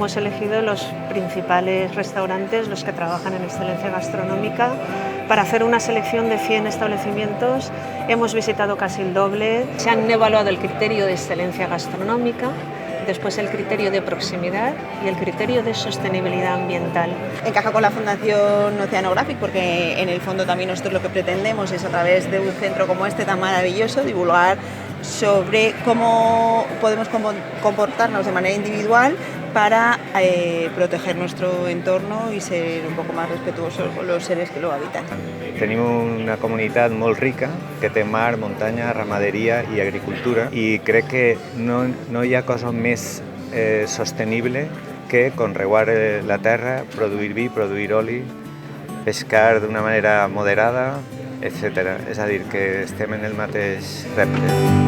hemos elegido los principales restaurantes, los que trabajan en excelencia gastronómica, para hacer una selección de 100 establecimientos. Hemos visitado casi el doble. Se han evaluado el criterio de excelencia gastronómica, después el criterio de proximidad y el criterio de sostenibilidad ambiental. Encaja con la Fundación Oceanographic porque en el fondo también nosotros lo que pretendemos es, a través de un centro como este tan maravilloso, divulgar sobre cómo podemos comportarnos de manera individual para proteger nuestro entorno i ser un poc més respetuosos con los seres que lo habitan. Tenim una comunitat molt rica que té mar, muntanya, ramaderia i agricultura, i crec que no hi ha cosa més sostenible que conrear la terra, produir vi, produir oli, pescar d'una manera moderada, etc. És a dir, que estem en el mateix repte.